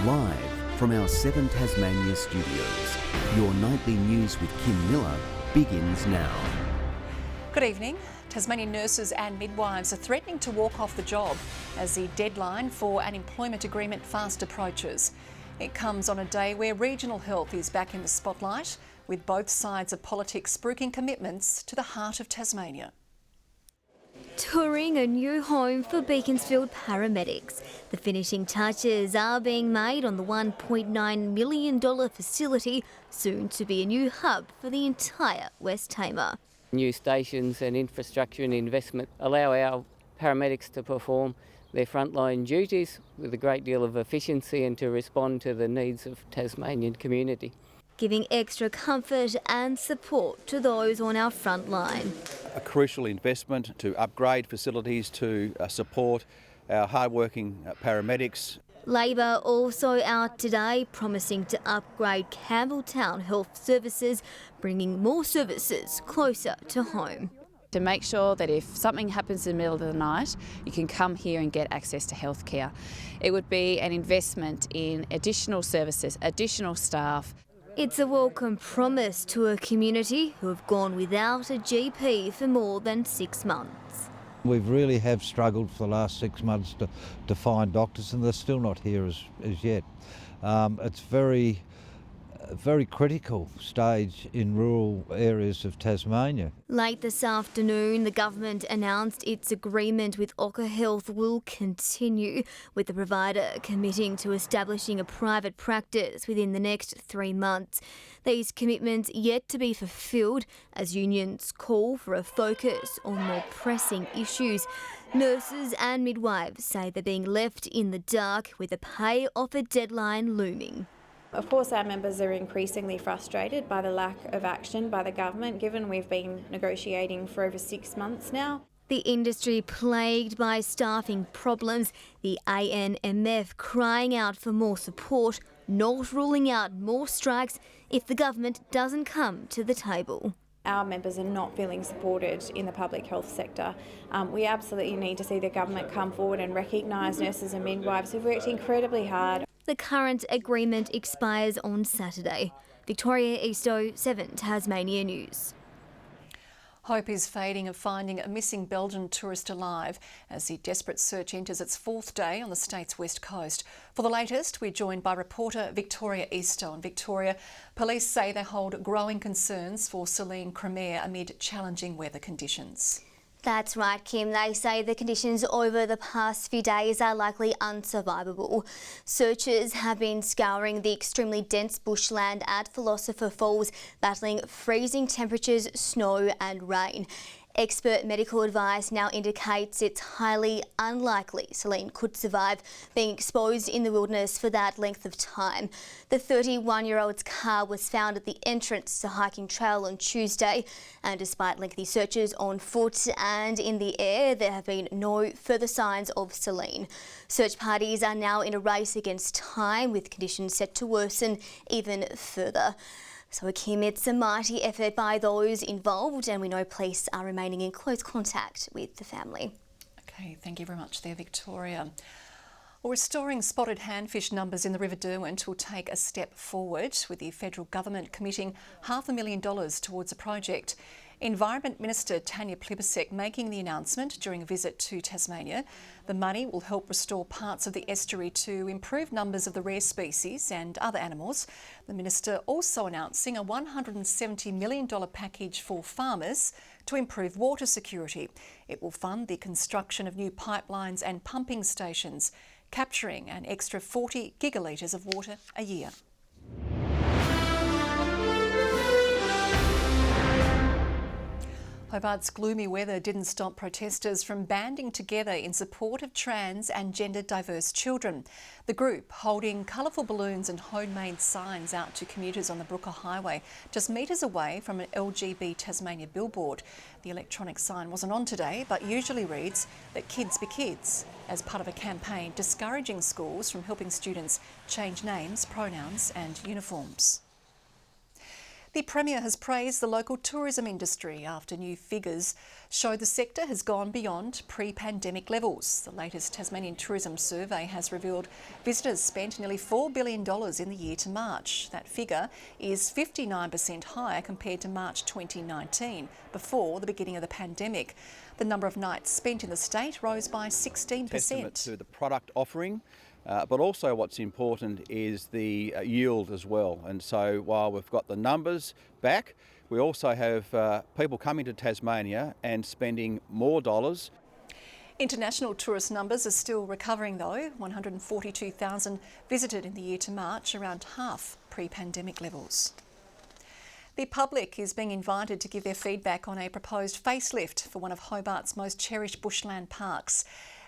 Live from our 7 Tasmania studios, your nightly news with Kim Miller begins now. Good evening. Tasmanian nurses and midwives are threatening to walk off the job as the deadline for an employment agreement fast approaches. It comes on a day where regional health is back in the spotlight, with both sides of politics spruiking commitments to the heart of Tasmania. Touring a new home for Beaconsfield paramedics. The finishing touches are being made on the $1.9 million facility, soon to be a new hub for the entire West Tamar. New stations and infrastructure and investment allow our paramedics to perform their frontline duties with a great deal of efficiency and to respond to the needs of Tasmanian community. Giving extra comfort and support to those on our front line. A crucial investment to upgrade facilities to support our hard-working paramedics. Labor also out today promising to upgrade Campbelltown Health Services, bringing more services closer to home. To make sure that if something happens in the middle of the night, you can come here and get access to healthcare. It would be an investment in additional services, additional staff. It's a welcome promise to a community who have gone without a GP for more than 6 months. We really have struggled for the last 6 months to find doctors, and they're still not here as yet. It's very critical stage in rural areas of Tasmania. Late this afternoon, the government announced its agreement with Ocker Health will continue, with the provider committing to establishing a private practice within the next 3 months. These commitments yet to be fulfilled as unions call for a focus on more pressing issues. Nurses and midwives say they're being left in the dark with a pay offer deadline looming. Of course, our members are increasingly frustrated by the lack of action by the government, given we've been negotiating for over 6 months now. The industry plagued by staffing problems, the ANMF crying out for more support, not ruling out more strikes if the government doesn't come to the table. Our members are not feeling supported in the public health sector. We absolutely need to see the government come forward and recognise nurses and midwives who've worked incredibly hard. The current agreement expires on Saturday. Victoria Easto, 7 Tasmania News. Hope is fading of finding a missing Belgian tourist alive as the desperate search enters its 4th day on the state's west coast. For the latest, we're joined by reporter Victoria Easto. And Victoria, police say they hold growing concerns for Celine Cremier amid challenging weather conditions. That's right, Kim. They say the conditions over the past few days are likely unsurvivable. Searchers have been scouring the extremely dense bushland at Philosopher Falls, battling freezing temperatures, snow and rain. Expert medical advice now indicates it's highly unlikely Celine could survive being exposed in the wilderness for that length of time. The 31-year-old's car was found at the entrance to hiking trail on Tuesday, and despite lengthy searches on foot and in the air, there have been no further signs of Celine. Search parties are now in a race against time, with conditions set to worsen even further. So, Kim, it's a mighty effort by those involved, and we know police are remaining in close contact with the family. Okay, thank you very much there, Victoria. Well, restoring spotted handfish numbers in the River Derwent will take a step forward, with the federal government committing $500,000 towards a project. Environment Minister Tanya Plibersek making the announcement during a visit to Tasmania. The money will help restore parts of the estuary to improve numbers of the rare species and other animals. The Minister also announcing a $170 million package for farmers to improve water security. It will fund the construction of new pipelines and pumping stations, capturing an extra 40 gigalitres of water a year. Hobart's gloomy weather didn't stop protesters from banding together in support of trans and gender diverse children. The group, holding colourful balloons and homemade signs out to commuters on the Brooker Highway, just metres away from an LGB Tasmania billboard. The electronic sign wasn't on today, but usually reads that kids be kids, as part of a campaign discouraging schools from helping students change names, pronouns and uniforms. The Premier has praised the local tourism industry after new figures show the sector has gone beyond pre-pandemic levels. The latest Tasmanian tourism survey has revealed visitors spent nearly $4 billion in the year to March. That figure is 59% higher compared to March 2019, before the beginning of the pandemic. The number of nights spent in the state rose by 16%. Testament to the product offering. But also what's important is the yield as well. And so while we've got the numbers back, we also have people coming to Tasmania and spending more dollars. International tourist numbers are still recovering though. 142,000 visited in the year to March, around half pre-pandemic levels. The public is being invited to give their feedback on a proposed facelift for one of Hobart's most cherished bushland parks.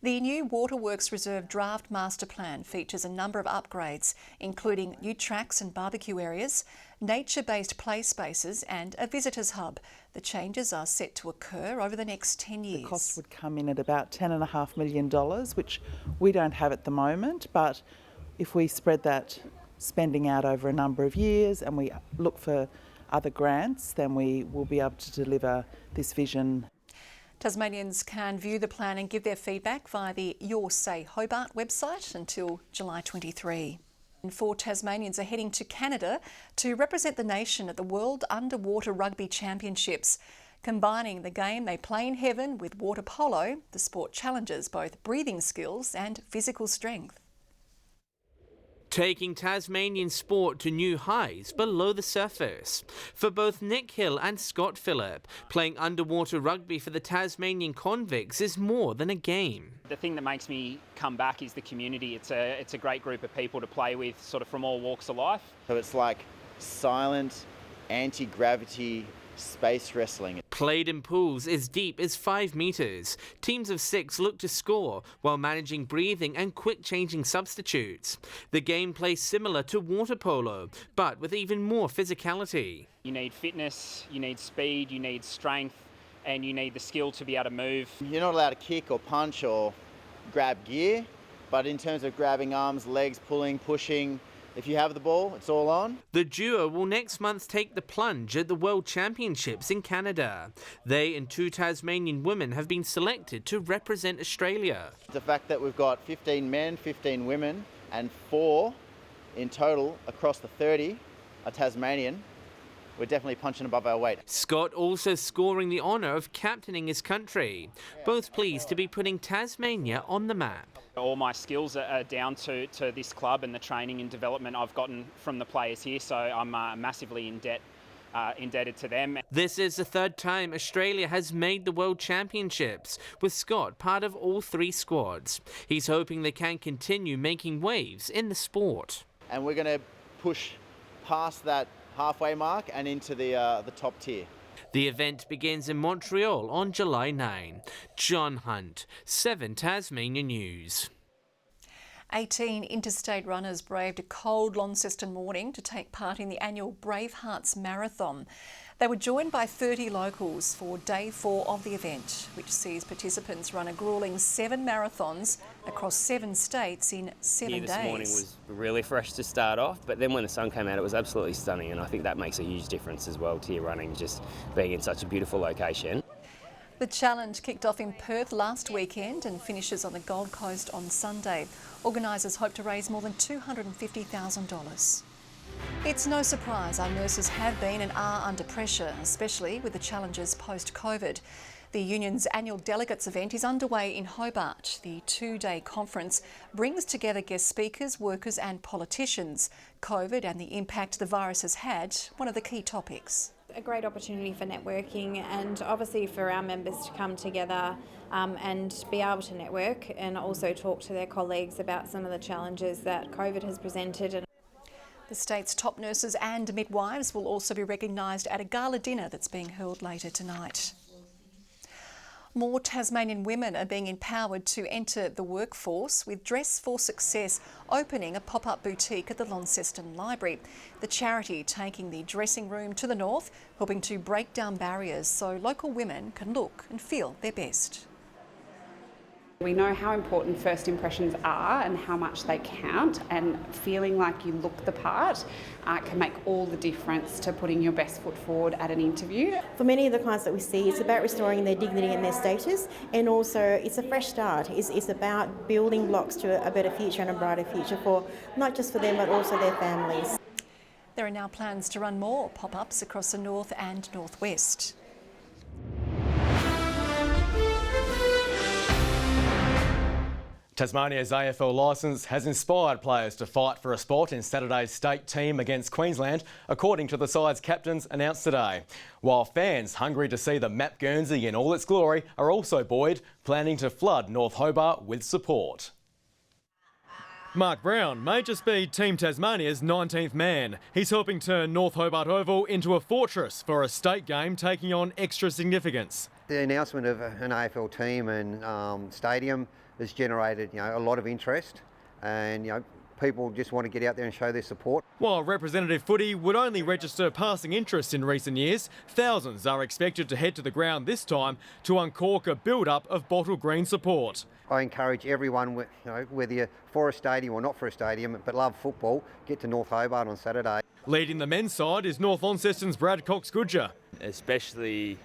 The new Waterworks Reserve Draft Master Plan features a number of upgrades, including new tracks and barbecue areas, nature-based play spaces and a visitors hub. The changes are set to occur over the next 10 years. The cost would come in at about $10.5 million, which we don't have at the moment, but if we spread that spending out over a number of years and we look for other grants, then we will be able to deliver this vision. Tasmanians can view the plan and give their feedback via the Your Say Hobart website until July 23. And 4 Tasmanians are heading to Canada to represent the nation at the World Underwater Rugby Championships. Combining the game they play in heaven with water polo, the sport challenges both breathing skills and physical strength. Taking Tasmanian sport to new highs below the surface. For both Nick Hill and Scott Phillip, playing underwater rugby for the Tasmanian convicts is more than a game. The thing that makes me come back is the community. It's a great group of people to play with, sort of from all walks of life. So it's like silent, anti-gravity space wrestling. Played in pools as deep as 5 metres. Teams of 6 look to score while managing breathing and quick changing substitutes. The gameplay similar to water polo, but with even more physicality. You need fitness, you need speed, you need strength, and you need the skill to be able to move. You're not allowed to kick or punch or grab gear, but in terms of grabbing arms, legs, pulling, pushing, if you have the ball, it's all on. The duo will next month take the plunge at the World Championships in Canada. They and 2 Tasmanian women have been selected to represent Australia. The fact that we've got 15 men, 15 women, and 4 in total across the 30 are Tasmanian, we're definitely punching above our weight. Scott also scoring the honour of captaining his country. Both pleased to be putting Tasmania on the map. All my skills are down to this club and the training and development I've gotten from the players here, so I'm massively indebted to them. This is the 3rd time Australia has made the World Championships, with Scott part of all 3 squads. He's hoping they can continue making waves in the sport. And we're going to push past that halfway mark and into the top tier. The event begins in Montreal on July 9. John Hunt, 7 Tasmania News. 18 interstate runners braved a cold Launceston morning to take part in the annual Bravehearts Marathon. They were joined by 30 locals for day 4 of the event, which sees participants run a gruelling 7 marathons across 7 states in 7 days. This morning was really fresh to start off, but then when the sun came out it was absolutely stunning, and I think that makes a huge difference as well to your running, just being in such a beautiful location. The challenge kicked off in Perth last weekend and finishes on the Gold Coast on Sunday. Organisers hope to raise more than $250,000. It's no surprise our nurses have been and are under pressure, especially with the challenges post-COVID. The union's annual delegates event is underway in Hobart. The 2-day conference brings together guest speakers, workers and politicians. COVID and the impact the virus has had, one of the key topics. A great opportunity for networking and obviously for our members to come together and be able to network and also talk to their colleagues about some of the challenges that COVID has presented. The state's top nurses and midwives will also be recognised at a gala dinner that's being held later tonight. More Tasmanian women are being empowered to enter the workforce, with Dress for Success opening a pop-up boutique at the Launceston Library. The charity taking the dressing room to the north, helping to break down barriers so local women can look and feel their best. We know how important first impressions are and how much they count, and feeling like you look the part can make all the difference to putting your best foot forward at an interview. For many of the clients that we see, it's about restoring their dignity and their status, and also it's a fresh start. It's about building blocks to a better future and a brighter future for not just for them but also their families. There are now plans to run more pop-ups across the north and northwest. Tasmania's AFL licence has inspired players to fight for a spot in Saturday's state team against Queensland, according to the side's captains announced today. While fans hungry to see the Map Guernsey in all its glory are also buoyed, planning to flood North Hobart with support. Mark Brown may just be Team Tasmania's 19th man. He's helping turn North Hobart Oval into a fortress for a state game taking on extra significance. The announcement of an AFL team and stadium has generated, a lot of interest, and people just want to get out there and show their support. While representative footy would only register passing interest in recent years, thousands are expected to head to the ground this time to uncork a build-up of bottle green support. I encourage everyone, whether you're for a stadium or not for a stadium, but love football, get to North Hobart on Saturday. Leading the men's side is North Launceston's Brad Cox-Goodger. Especially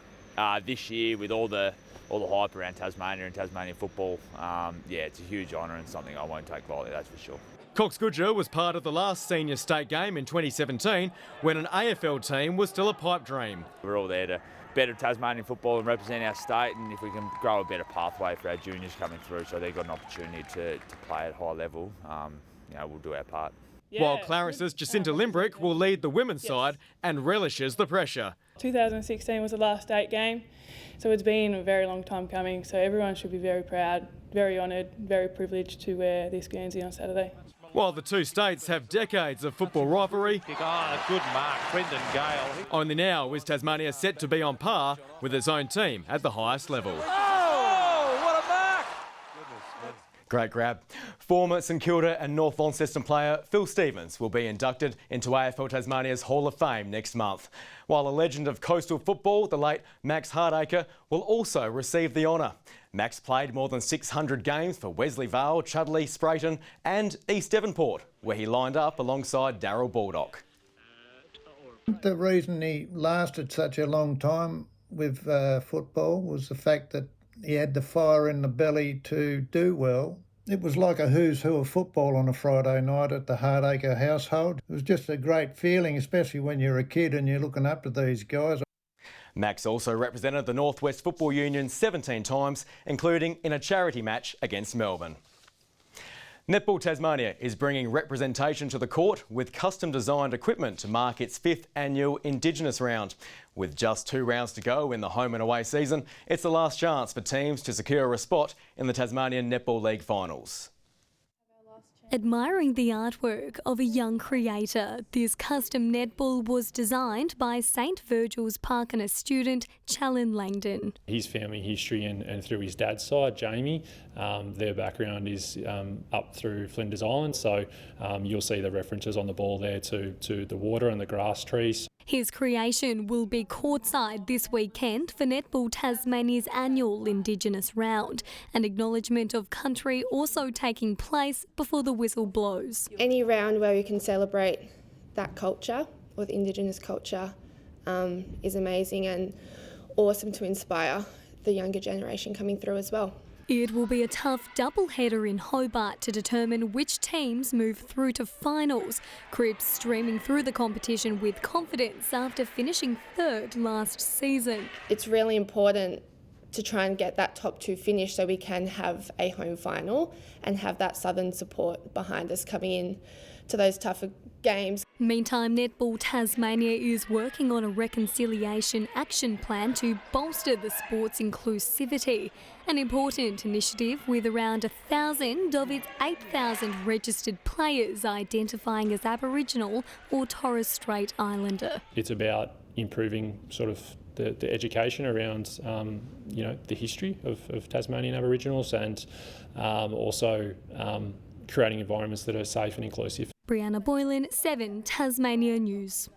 this year with all the hype around Tasmania and Tasmanian football, it's a huge honour and something I won't take lightly, that's for sure. Cox-Goodger was part of the last senior state game in 2017 when an AFL team was still a pipe dream. We're all there to better Tasmanian football and represent our state, and if we can grow a better pathway for our juniors coming through so they've got an opportunity to play at high level, we'll do our part. While Clarissa's Jacinta Limbrick will lead the women's side and relishes the pressure. 2016 was the last state game, so it's been a very long time coming, so everyone should be very proud, very honoured, very privileged to wear this Guernsey on Saturday. While the two states have decades of football rivalry, a good mark, Brendan Gale. Only now is Tasmania set to be on par with its own team at the highest level. Oh, what a mark! Great grab. Former St Kilda and North Launceston player Phil Stevens will be inducted into AFL Tasmania's Hall of Fame next month. While a legend of coastal football, the late Max Hardacre, will also receive the honour. Max played more than 600 games for Wesley Vale, Chudley, Sprayton and East Devonport, where he lined up alongside Darryl Baldock. The reason he lasted such a long time with football was the fact that he had the fire in the belly to do well. It was like a who's who of football on a Friday night at the Hardacre household. It was just a great feeling, especially when you're a kid and you're looking up to these guys. Max also represented the North West Football Union 17 times, including in a charity match against Melbourne. Netball Tasmania is bringing representation to the court with custom-designed equipment to mark its 5th annual Indigenous round. With just 2 rounds to go in the home and away season, it's the last chance for teams to secure a spot in the Tasmanian Netball League finals. Admiring the artwork of a young creator, this custom netball was designed by St Virgil's Parkiner student Challen Langdon. His family history and through his dad's side, Jamie, their background is up through Flinders Island, so you'll see the references on the ball there to the water and the grass trees. His creation will be courtside this weekend for Netball Tasmania's annual Indigenous round, an acknowledgement of country also taking place before the whistle blows. Any round where we can celebrate that culture, or the Indigenous culture, is amazing and awesome to inspire the younger generation coming through as well. It will be a tough doubleheader in Hobart to determine which teams move through to finals. Cripps streaming through the competition with confidence after finishing 3rd last season. It's really important to try and get that top 2 finish so we can have a home final and have that southern support behind us coming in to those tougher games. Meantime, Netball Tasmania is working on a reconciliation action plan to bolster the sport's inclusivity, an important initiative with around 1,000 of its 8,000 registered players identifying as Aboriginal or Torres Strait Islander. It's about improving sort of the education around the history of Tasmanian Aboriginals and also creating environments that are safe and inclusive. Brianna Boylan, 7 Tasmania News.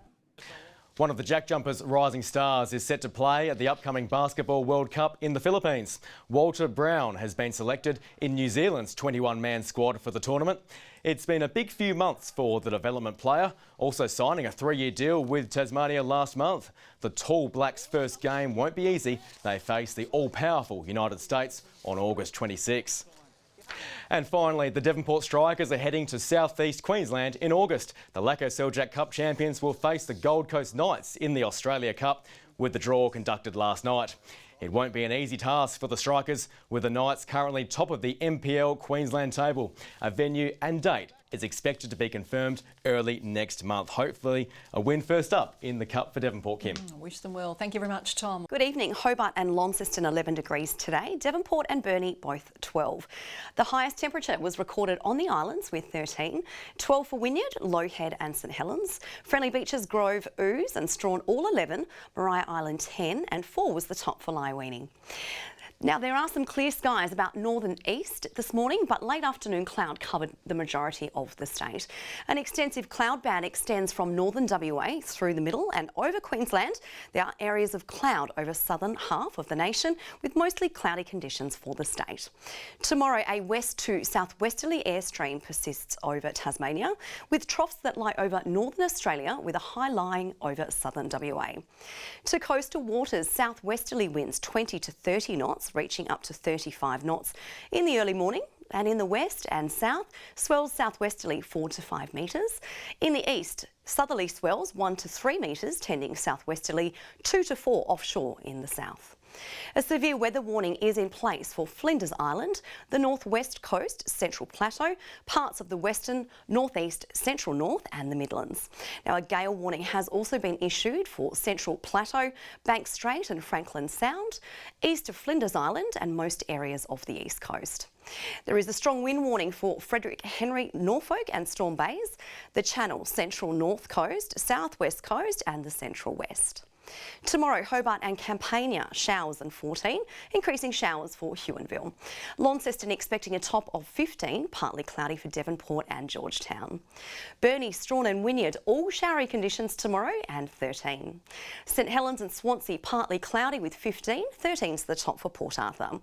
One of the Jack Jumpers' rising stars is set to play at the upcoming Basketball World Cup in the Philippines. Walter Brown has been selected in New Zealand's 21-man squad for the tournament. It's been a big few months for the development player, also signing a 3-year deal with Tasmania last month. The Tall Blacks' first game won't be easy. They face the all-powerful United States on August 26. And finally, the Devonport Strikers are heading to South East Queensland in August. The Lacko Seljack Cup champions will face the Gold Coast Knights in the Australia Cup, with the draw conducted last night. It won't be an easy task for the Strikers, with the Knights currently top of the NPL Queensland table. A venue and date is expected to be confirmed early next month. Hopefully a win first up in the Cup for Devonport, Kim. Wish them well. Thank you very much, Tom. Good evening. Hobart and Launceston 11 degrees today. Devonport and Burnie both 12. The highest temperature was recorded on the islands with 13. 12 for Wynyard, Low Head and St Helens. Friendly Beaches, Grove, Ouse and Strawn all 11. Maria Island 10 and 4 was the top for Lyweenie. Now, there are some clear skies about northern east this morning, but late afternoon cloud covered the majority of the state. An extensive cloud band extends from northern WA through the middle and over Queensland. There are areas of cloud over southern half of the nation, with mostly cloudy conditions for the state. Tomorrow, a west to southwesterly airstream persists over Tasmania, with troughs that lie over northern Australia with a high lying over southern WA. To coastal waters, southwesterly winds 20 to 30 knots, reaching up to 35 knots in the early morning, and in the west and south, swells southwesterly 4 to 5 metres. In the east, southerly swells 1 to 3 metres, tending southwesterly 2 to 4 offshore in the south. A severe weather warning is in place for Flinders Island, the northwest coast, Central Plateau, parts of the western, northeast, central north and the Midlands. Now, a gale warning has also been issued for Central Plateau, Banks Strait and Franklin Sound, east of Flinders Island and most areas of the east coast. There is a strong wind warning for Frederick Henry, Norfolk and Storm Bays, the Channel, Central North Coast, Southwest Coast and the Central West. Tomorrow, Hobart and Campania, showers and 14, increasing showers for Huonville. Launceston expecting a top of 15, partly cloudy for Devonport and Georgetown. Burnie, Strawn and Wynyard, all showery conditions tomorrow and 13. St Helens and Swansea, partly cloudy with 15, 13's the top for Port Arthur.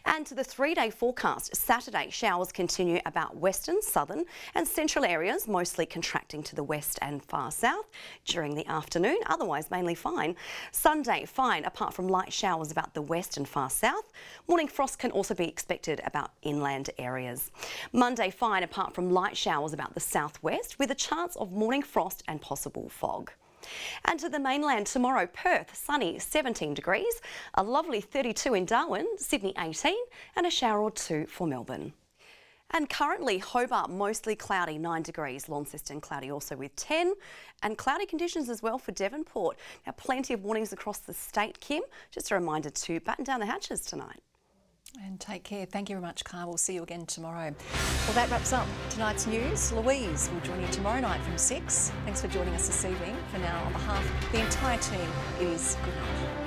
And to the 3-day forecast, Saturday showers continue about western, southern and central areas, mostly contracting to the west and far south during the afternoon, otherwise mainly fine. Sunday, fine apart from light showers about the west and far south. Morning frost can also be expected about inland areas. Monday, fine apart from light showers about the southwest, with a chance of morning frost and possible fog. And to the mainland tomorrow, Perth, sunny 17 degrees, a lovely 32 in Darwin, Sydney 18 and a shower or 2 for Melbourne. And currently Hobart mostly cloudy 9 degrees, Launceston cloudy also with 10 and cloudy conditions as well for Devonport. Now plenty of warnings across the state, Kim. Just a reminder to batten down the hatches tonight. And take care. Thank you very much, Carl. We'll see you again tomorrow. Well, that wraps up tonight's news. Louise will join you tomorrow night from 6. Thanks for joining us this evening. For now, on behalf of the entire team, it is good night.